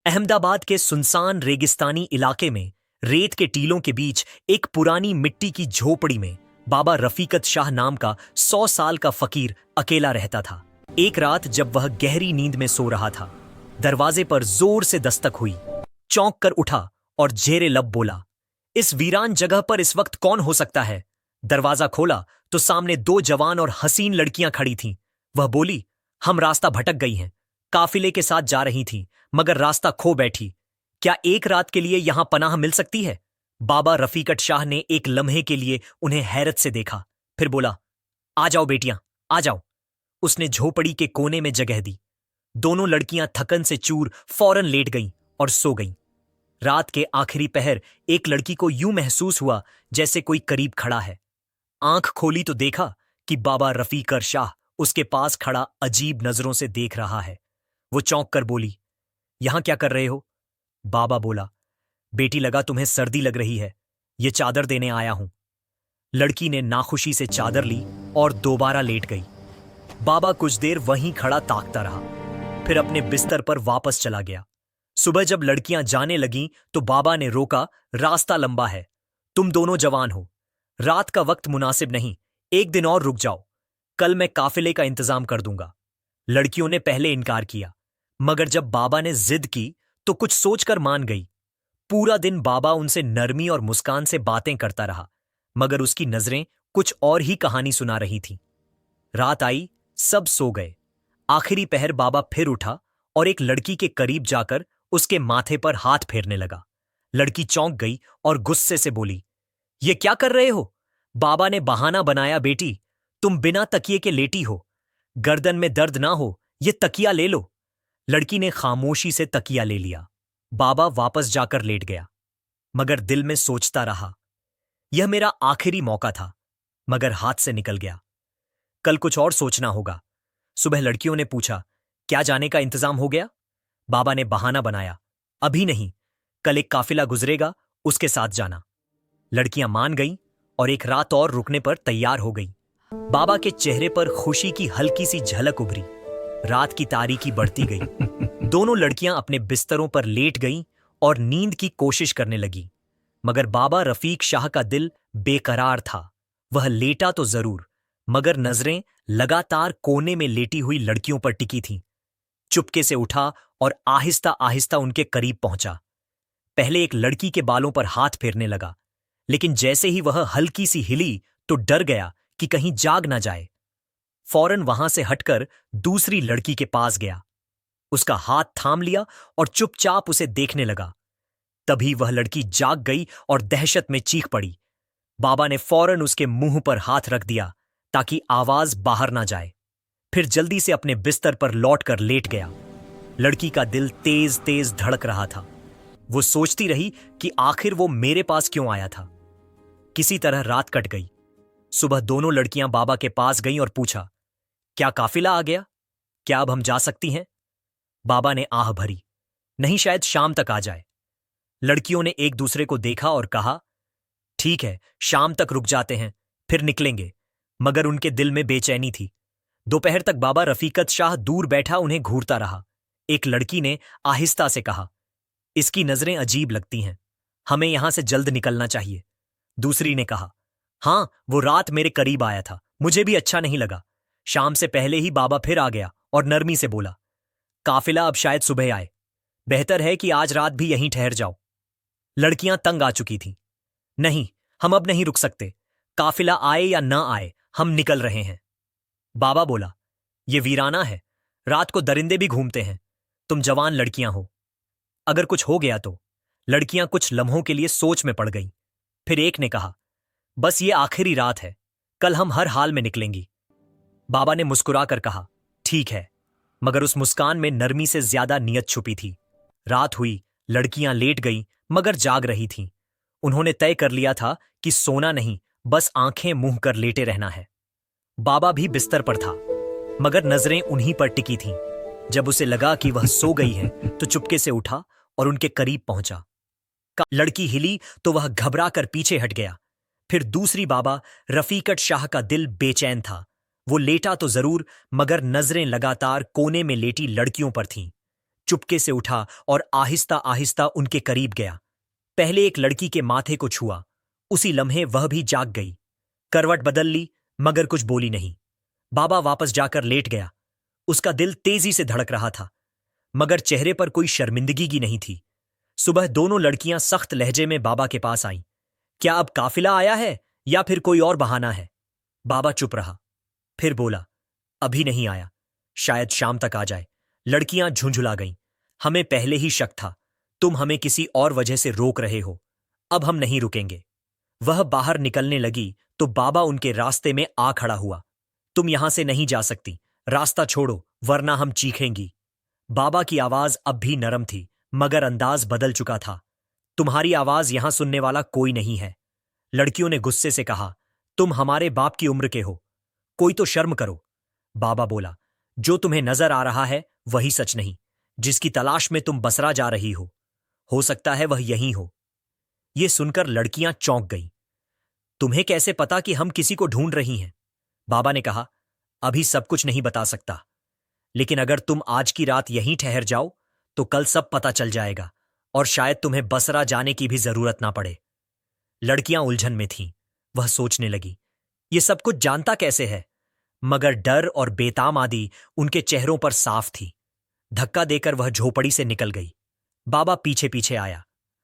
अहमदाबाद के सुनसान रेगिस्तानी इलाके में रेत के टीलों के बीच एक पुरानी मिट्टी की झोपड़ी में बाबा रफीकत शाह नाम का 100 साल का फकीर अकेला रहता था। एक रात जब वह गहरी नींद में सो रहा था, दरवाजे पर जोर से दस्तक हुई। चौंक कर उठा और झेरे लब बोला, इस वीरान जगह पर इस वक्त कौन हो सकता है? दरवाजा खोला तो सामने दो जवान और हसीन लड़कियां खड़ी थीं। वह बोली, हम रास्ता भटक गई हैं, काफिले के साथ जा रही थीं, मगर रास्ता खो बैठी। क्या एक रात के लिए यहां पनाह मिल सकती है? बाबा रफीकत शाह ने एक लम्हे के लिए उन्हें हैरत से देखा, फिर बोला, आ जाओ बेटियां, आ जाओ। उसने झोपड़ी के कोने में जगह दी। दोनों लड़कियां थकन से चूर फौरन लेट गईं और सो गईं। रात के आखिरी पहर एक लड़की को यूं महसूस हुआ जैसे कोई करीब खड़ा है। आंख खोली तो देखा कि बाबा रफीकर शाह उसके पास खड़ा अजीब नजरों से देख रहा है। वो चौंक कर बोली, यहां क्या कर रहे हो? बाबा बोला, बेटी लगा तुम्हें सर्दी लग रही है, ये चादर देने आया हूं। लड़की ने नाखुशी से चादर ली और दोबारा लेट गई। बाबा कुछ देर वहीं खड़ा ताकता रहा, फिर अपने बिस्तर पर वापस चला गया। सुबह जब लड़कियां जाने लगीं तो बाबा ने रोका, रास्ता लंबा है, तुम दोनों जवान हो, रात का वक्त मुनासिब नहीं, एक दिन और रुक जाओ, कल मैं काफिले का इंतजाम कर दूंगा। लड़कियों ने पहले इनकार किया, मगर जब बाबा ने जिद की तो कुछ सोचकर मान गई। पूरा दिन बाबा उनसे नरमी और मुस्कान से बातें करता रहा, मगर उसकी नजरें कुछ और ही कहानी सुना रही थीं। रात आई, सब सो गए। आखिरी पहर बाबा फिर उठा और एक लड़की के करीब जाकर उसके माथे पर हाथ फेरने लगा। लड़की चौंक गई और गुस्से से बोली, ये क्या कर रहे हो? बाबा ने बहाना बनाया, बेटी तुम बिना तकिए के लेटी हो, गर्दन में दर्द ना हो, ये तकिया ले लो। लड़की ने खामोशी से तकिया ले लिया। बाबा वापस जाकर लेट गया, मगर दिल में सोचता रहा, यह मेरा आखिरी मौका था, मगर हाथ से निकल गया। कल कुछ और सोचना होगा। सुबह लड़कियों ने पूछा, क्या जाने का इंतजाम हो गया? बाबा ने बहाना बनाया, अभी नहीं, कल एक काफिला गुजरेगा, उसके साथ जाना। लड़कियां मान गईं और एक रात और रुकने पर तैयार हो गईं। बाबा के चेहरे पर खुशी की हल्की सी झलक उभरी। रात की तारीकी बढ़ती गई। दोनों लड़कियां अपने बिस्तरों पर लेट गईं और नींद की कोशिश करने लगीं, मगर बाबा रफीक शाह का दिल बेकरार था। वह लेटा तो जरूर, मगर नजरें लगातार कोने में लेटी हुई लड़कियों पर टिकी थीं। चुपके से उठा और आहिस्ता आहिस्ता उनके करीब पहुंचा। पहले एक लड़की के बालों पर हाथ फेरने लगा, लेकिन जैसे ही वह हल्की सी हिली तो डर गया कि कहीं जाग ना जाए। फौरन वहां से हटकर दूसरी लड़की के पास गया, उसका हाथ थाम लिया और चुपचाप उसे देखने लगा। तभी वह लड़की जाग गई और दहशत में चीख पड़ी। बाबा ने फौरन उसके मुंह पर हाथ रख दिया ताकि आवाज बाहर ना जाए, फिर जल्दी से अपने बिस्तर पर लौटकर लेट गया। लड़की का दिल तेज तेज धड़क रहा था। वो सोचती रही कि आखिर वो मेरे पास क्यों आया था। किसी तरह रात कट गई। सुबह दोनों लड़कियां बाबा के पास गईं और पूछा, क्या काफिला आ गया? क्या अब हम जा सकती हैं? बाबा ने आह भरी, नहीं, शायद शाम तक आ जाए। लड़कियों ने एक दूसरे को देखा और कहा, ठीक है, शाम तक रुक जाते हैं, फिर निकलेंगे। मगर उनके दिल में बेचैनी थी। दोपहर तक बाबा रफीकत शाह दूर बैठा उन्हें घूरता रहा। एक लड़की ने आहिस्ता से कहा, इसकी नजरें अजीब लगती हैं, हमें यहां से जल्द निकलना चाहिए। दूसरी ने कहा, हां, वो रात मेरे करीब आया था, मुझे भी अच्छा नहीं लगा। शाम से पहले ही बाबा फिर आ गया और नरमी से बोला, काफिला अब शायद सुबह आए, बेहतर है कि आज रात भी यहीं ठहर जाओ। लड़कियां तंग आ चुकी थीं। नहीं, हम अब नहीं रुक सकते, काफिला आए या ना आए, हम निकल रहे हैं। बाबा बोला, ये वीराना है, रात को दरिंदे भी घूमते हैं, तुम जवान लड़कियां हो, अगर कुछ हो गया तो। लड़कियां कुछ लम्हों के लिए सोच में पड़ गईं। फिर एक ने कहा, बस ये आखिरी रात है, कल हम हर हाल में निकलेंगी। बाबा ने मुस्कुराकर कहा, ठीक है, मगर उस मुस्कान में नरमी से ज्यादा नियत छुपी थी। रात हुई, लड़कियां लेट गईं, मगर जाग रही थीं। उन्होंने तय कर लिया था कि सोना नहीं, बस आंखें मूंद कर लेटे रहना है। बाबा भी बिस्तर पर था, मगर नजरें उन्हीं पर टिकी थीं। जब उसे लगा कि वह सो गई है तो चुपके से उठा और उनके करीब पहुंचा। लड़की हिली तो वह घबरा कर पीछे हट गया। फिर दूसरी बाबा रफीकत शाह का दिल बेचैन था। वो लेटा तो जरूर, मगर नजरें लगातार कोने में लेटी लड़कियों पर थीं। चुपके से उठा और आहिस्ता आहिस्ता उनके करीब गया। पहले एक लड़की के माथे को छुआ। उसी लम्हे वह भी जाग गई। करवट बदल ली, मगर कुछ बोली नहीं। बाबा वापस जाकर लेट गया। उसका दिल तेजी से धड़क रहा था, मगर चेहरे पर कोई शर्मिंदगी की नहीं थी। सुबह दोनों लड़कियां सख्त लहजे में बाबा के पास आईं। क्या अब काफिला आया है या फिर कोई और बहाना है? बाबा चुप रहा, फिर बोला, अभी नहीं आया, शायद शाम तक आ जाए। लड़कियां झुंझुला गईं। हमें पहले ही शक था, तुम हमें किसी और वजह से रोक रहे हो। अब हम नहीं रुकेंगे। वह बाहर निकलने लगी तो बाबा उनके रास्ते में आ खड़ा हुआ। तुम यहां से नहीं जा सकती, रास्ता छोड़ो वरना हम चीखेंगी। बाबा की आवाज अब भी नरम थी, मगर अंदाज बदल चुका था। तुम्हारी आवाज यहां सुनने वाला कोई नहीं है। लड़कियों ने गुस्से से कहा, तुम हमारे बाप की उम्र के हो, कोई तो शर्म करो। बाबा बोला, जो तुम्हें नजर आ रहा है वही सच नहीं। जिसकी तलाश में तुम बसरा जा रही हो सकता है वह यहीं हो। यह सुनकर लड़कियां चौंक गईं। तुम्हें कैसे पता कि हम किसी को ढूंढ रही हैं? बाबा ने कहा, अभी सब कुछ नहीं बता सकता, लेकिन अगर तुम आज की रात यहीं ठहर जाओ तो कल सब पता चल जाएगा और शायद तुम्हें बसरा जाने की भी जरूरत ना पड़े। लड़कियां उलझन में थीं। वह सोचने लगी, ये सब कुछ जानता कैसे है? मगर डर और बेतामादी उनके चेहरों पर साफ थी। धक्का देकर वह झोपड़ी से निकल गई। बाबा पीछे पीछे आया,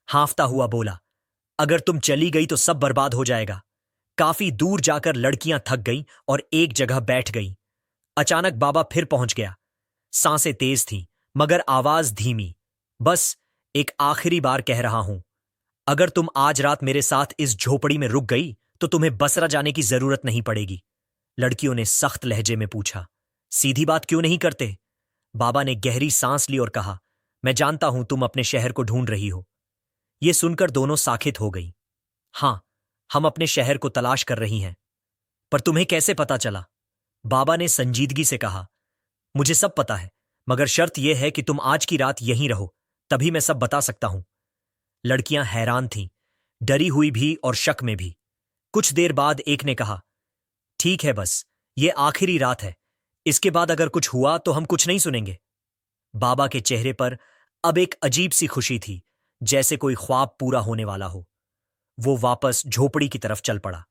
हांफता हुआ बोला, अगर तुम चली गई तो सब बर्बाद हो जाएगा। काफी दूर जाकर लड़कियां थक गईं और एक जगह बैठ गईं। अचानक बाबा फिर पहुंच गया। सांसें तेज थीं, मगर आवाज धीमी। बस एक आखिरी बार कह रहा हूं, अगर तुम आज रात मेरे साथ इस झोपड़ी में रुक गई तो तुम्हें बसरा जाने की जरूरत नहीं पड़ेगी। लड़कियों ने सख्त लहजे में पूछा, सीधी बात क्यों नहीं करते? बाबा ने गहरी सांस ली और कहा, मैं जानता हूं तुम अपने शहर को ढूंढ रही हो। यह सुनकर दोनों साखित हो गई। हां, हम अपने शहर को तलाश कर रही हैं। पर तुम्हें कैसे पता चला? बाबा ने संजीदगी से कहा, मुझे सब पता है, मगर शर्त यह है कि तुम आज की रात यहीं रहो, तभी मैं सब बता सकता हूं। लड़कियां हैरान थीं, डरी हुई भी और शक में भी। कुछ देर बाद एक ने कहा, ठीक है, बस ये आखिरी रात है, इसके बाद अगर कुछ हुआ तो हम कुछ नहीं सुनेंगे। बाबा के चेहरे पर अब एक अजीब सी खुशी थी, जैसे कोई ख्वाब पूरा होने वाला हो। वो वापस झोपड़ी की तरफ चल पड़ा।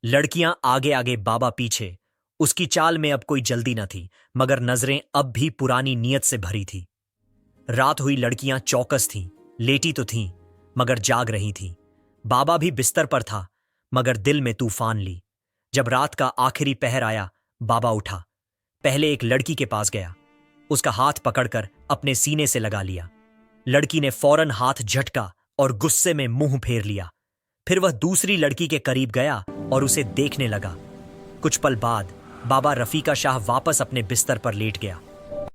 लड़कियां आगे आगे, बाबा पीछे। उसकी चाल में अब कोई जल्दी न थी, मगर नजरें अब भी पुरानी नियत से भरी थी। रात हुई, लड़कियां चौकस थीं, लेटी तो थीं मगर जाग रही थीं। बाबा भी बिस्तर पर था, मगर दिल में तूफान ली। जब रात का आखिरी पहर आया, बाबा उठा। पहले एक लड़की के पास गया, उसका हाथ पकड़कर अपने सीने से लगा लिया। लड़की ने फौरन हाथ झटका और गुस्से में मुंह फेर लिया। फिर वह दूसरी लड़की के करीब गया और उसे देखने लगा। कुछ पल बाद बाबा रफीका शाह वापस अपने बिस्तर पर लेट गया।